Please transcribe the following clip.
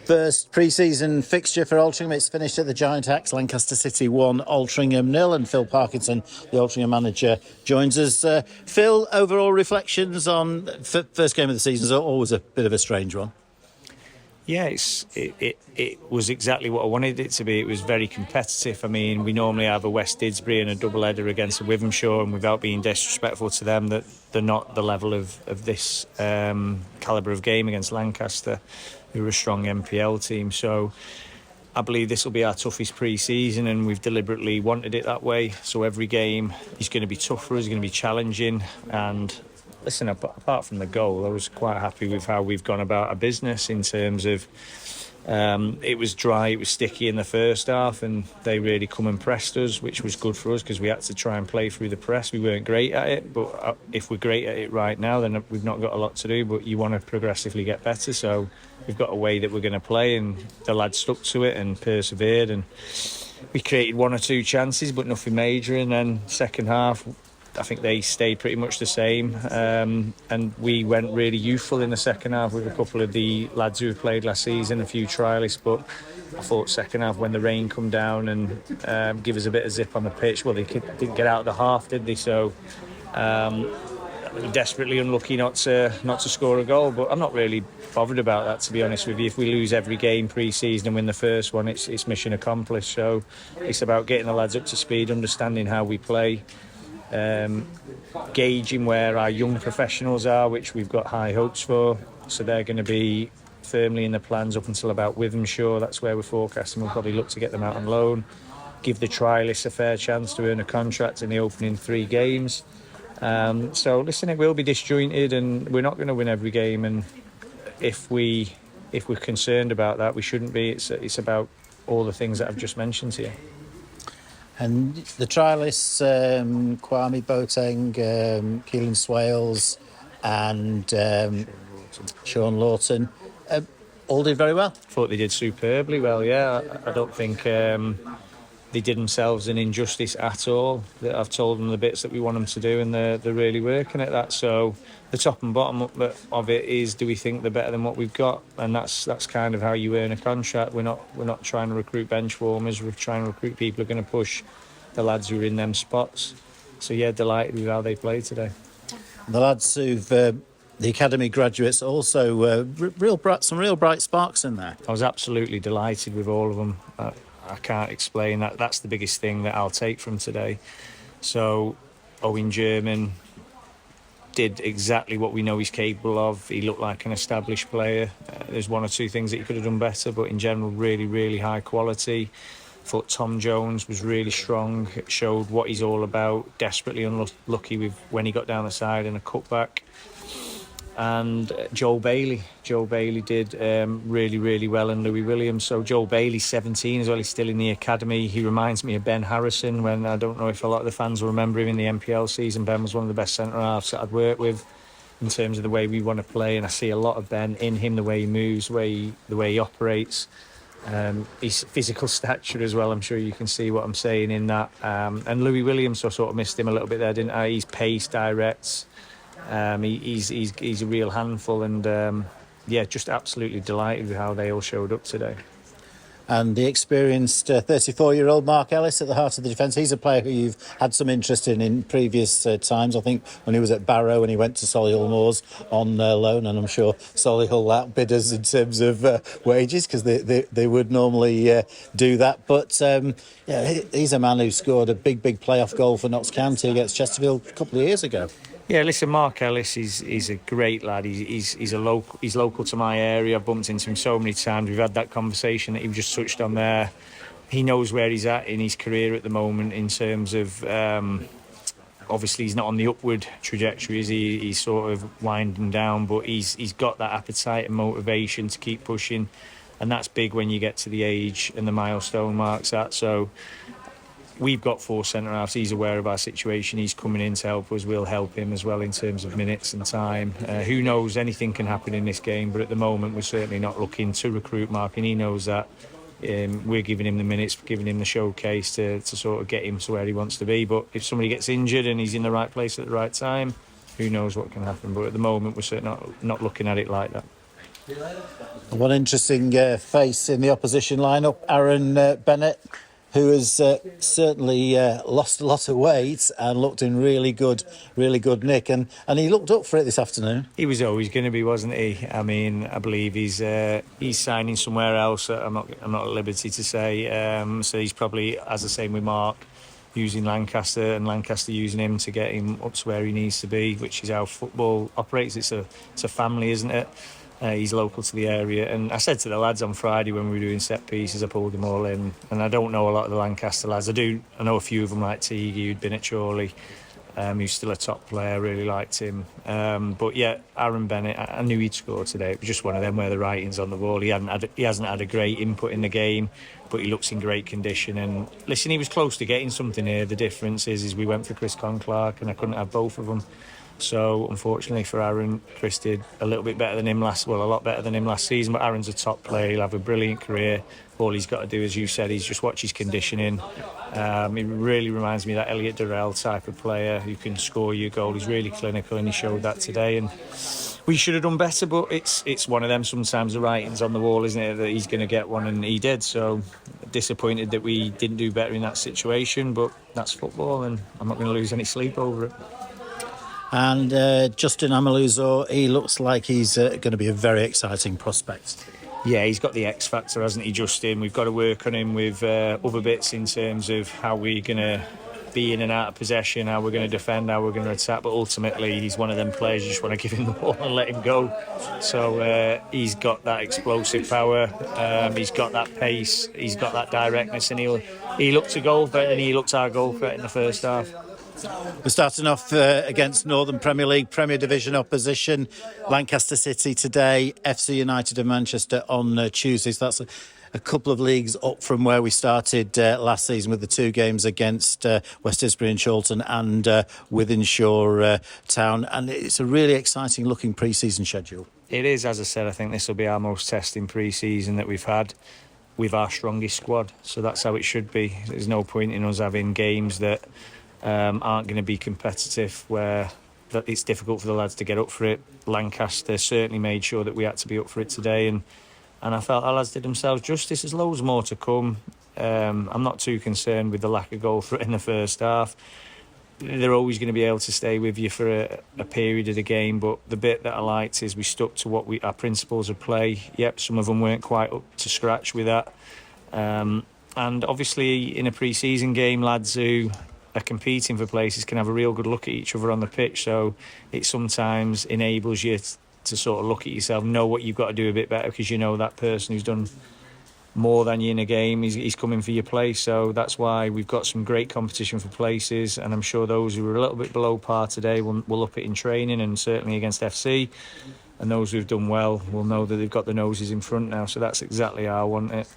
First pre-season fixture for Altrincham. It's finished at the Giant Axe. Lancaster City 1, Altrincham 0, and Phil Parkinson, the Altrincham manager, joins us. Phil, overall reflections on first game of the season is always a bit of a strange one. Yeah, it was exactly what I wanted it to be. It was very competitive. I mean, we normally have a West Didsbury and a double header against a Wivamshire, and without being disrespectful to them, that they're not the level of this calibre of game against Lancaster, who are a strong MPL team. So I believe this will be our toughest pre-season, and we've deliberately wanted it that way. So every game is going to be tough for us, going to be challenging. And listen, apart from the goal, I was quite happy with how we've gone about our business in terms of it was dry, it was sticky in the first half, and they really come and pressed us, which was good for us because we had to try and play through the press. We weren't great at it, but if we're great at it right now, then we've not got a lot to do, but you want to progressively get better. So we've got a way that we're going to play, and the lads stuck to it and persevered, and we created one or two chances, but nothing major. And then second half, I think they stayed pretty much the same, and we went really youthful in the second half with a couple of the lads who have played last season, a few trialists. But I thought second half, when the rain come down and give us a bit of zip on the pitch, well, they didn't get out of the half, did they? So desperately unlucky not to score a goal, but I'm not really bothered about that, to be honest with you. If we lose every game pre-season and win the first one, it's mission accomplished. So it's about getting the lads up to speed, understanding how we play, gauging where our young professionals are, which we've got high hopes for. So they're going to be firmly in the plans up until about Wivamshire. That's where we're forecasting. We'll probably look to get them out on loan, give the trialists a fair chance to earn a contract in the opening 3 games. So listen, it will be disjointed, and we're not going to win every game. And if we're concerned about that, we shouldn't be. It's about all the things that I've just mentioned to you. And the trialists, Kwame Boateng, Keelan Swales and Sean Lawton, all did very well. Thought they did superbly well, yeah. I don't think they did themselves an injustice at all. I've told them the bits that we want them to do, and they're really working at that. So the top and bottom of it is, do we think they're better than what we've got? And that's kind of how you earn a contract. We're not trying to recruit bench warmers. We're trying to recruit people who are going to push the lads who are in them spots. So yeah, delighted with how they played today. The lads who've the academy graduates also some real bright sparks in there. I was absolutely delighted with all of them. I can't explain that. That's the biggest thing that I'll take from today. So Owen German did exactly what we know he's capable of. He looked like an established player. There's one or two things that he could have done better, but in general, really, really high quality. I thought Tom Jones was really strong, showed what he's all about. Desperately unlucky with when he got down the side and a cutback. And Joel Bailey did really, really well, and Louis Williams. So Joel Bailey's 17 as well. He's still in the academy. He reminds me of Ben Harrison, when I don't know if a lot of the fans will remember him in the MPL season. Ben was one of the best centre-halves that I'd worked with in terms of the way we want to play, and I see a lot of Ben in him, the way he moves, the way he operates. His physical stature as well, I'm sure you can see what I'm saying in that. And Louis Williams, I sort of missed him a little bit there, didn't I? He's pace, direct. He's a real handful, and just absolutely delighted with how they all showed up today. And the experienced 34-year-old Mark Ellis at the heart of the defence. He's a player who you've had some interest in previous times. I think when he was at Barrow and he went to Solihull Moors on loan, and I'm sure Solihull outbid us in terms of wages, because they would normally do that. But he's a man who scored a big playoff goal for Notts County against Chesterfield a couple of years ago. Yeah, listen, Mark Ellis is a great lad. He's local to my area. I've bumped into him so many times. We've had that conversation that you've just touched on there. He knows where he's at in his career at the moment in terms of obviously he's not on the upward trajectory, is he? He's sort of winding down, but he's got that appetite and motivation to keep pushing, and that's big when you get to the age and the milestone marks at. So we've got 4 centre-halves. He's aware of our situation. He's coming in to help us. We'll help him as well in terms of minutes and time. Who knows? Anything can happen in this game. But at the moment, we're certainly not looking to recruit Mark, and he knows that. We're giving him the minutes, giving him the showcase to sort of get him to where he wants to be. But if somebody gets injured and he's in the right place at the right time, who knows what can happen. But at the moment, we're certainly not looking at it like that. One interesting face in the opposition lineup, Aaron Bennett, who has certainly lost a lot of weight and looked in really good nick, and he looked up for it this afternoon. He was always going to be, wasn't he? I mean, I believe he's signing somewhere else. I'm not at liberty to say. So he's probably, as I say with Mark, using Lancaster and Lancaster using him to get him up to where he needs to be, which is how football operates. It's a family, isn't it? He's local to the area, and I said to the lads on Friday when we were doing set pieces, I pulled them all in, and I don't know a lot of the Lancaster lads. I know a few of them, like Teague, who'd been at Chorley, who's still a top player, really liked him. But yeah, Aaron Bennett, I knew he'd score today. It was just one of them where the writing's on the wall. He hasn't had a great input in the game, but he looks in great condition. And listen, he was close to getting something here. The difference is we went for Chris Clark, and I couldn't have both of them. So unfortunately for Aaron, Chris did a little bit better than him a lot better than him last season. But Aaron's a top player. He'll have a brilliant career. All he's got to do, as you said, is just watch his conditioning. He really reminds me of that Elliot Durrell type of player who can score you a goal. He's really clinical, and he showed that today. And we should have done better, but it's one of them. Sometimes the writing's on the wall, isn't it, that he's going to get one, and he did. So disappointed that we didn't do better in that situation, but that's football, and I'm not going to lose any sleep over it. And Justin Amaluzor, he looks like he's going to be a very exciting prospect. Yeah, he's got the X factor, hasn't he, Justin? We've got to work on him with other bits in terms of how we're going to be in and out of possession, how we're going to defend, how we're going to attack. But ultimately, he's one of them players you just want to give him the ball and let him go. So he's got that explosive power, he's got that pace, he's got that directness, and he looked a goal threat, and he looked our goal threat in the first half. We're starting off against Northern Premier League, Premier Division opposition. Lancaster City today, FC United of Manchester on Tuesday. So that's a couple of leagues up from where we started last season with the two games against West Disbury and Chorlton and Wythenshawe Town. And it's a really exciting looking pre-season schedule. It is, as I said, I think this will be our most testing pre-season that we've had with our strongest squad. So that's how it should be. There's no point in us having games that aren't going to be competitive, where that it's difficult for the lads to get up for it. Lancaster certainly made sure that we had to be up for it today, and I felt our lads did themselves justice. There's loads more to come. I'm not too concerned with the lack of goal threat in the first half. They're always going to be able to stay with you for a period of the game, but the bit that I liked is we stuck to our principles of play. Yep, some of them weren't quite up to scratch with that, and obviously in a pre-season game, lads who are competing for places can have a real good look at each other on the pitch, so it sometimes enables you to sort of look at yourself, know what you've got to do a bit better, because you know that person who's done more than you in a game, he's coming for your place. So that's why we've got some great competition for places, and I'm sure those who were a little bit below par today will up it in training, and certainly against FC, and those who've done well will know that they've got the noses in front now. So that's exactly how I want it.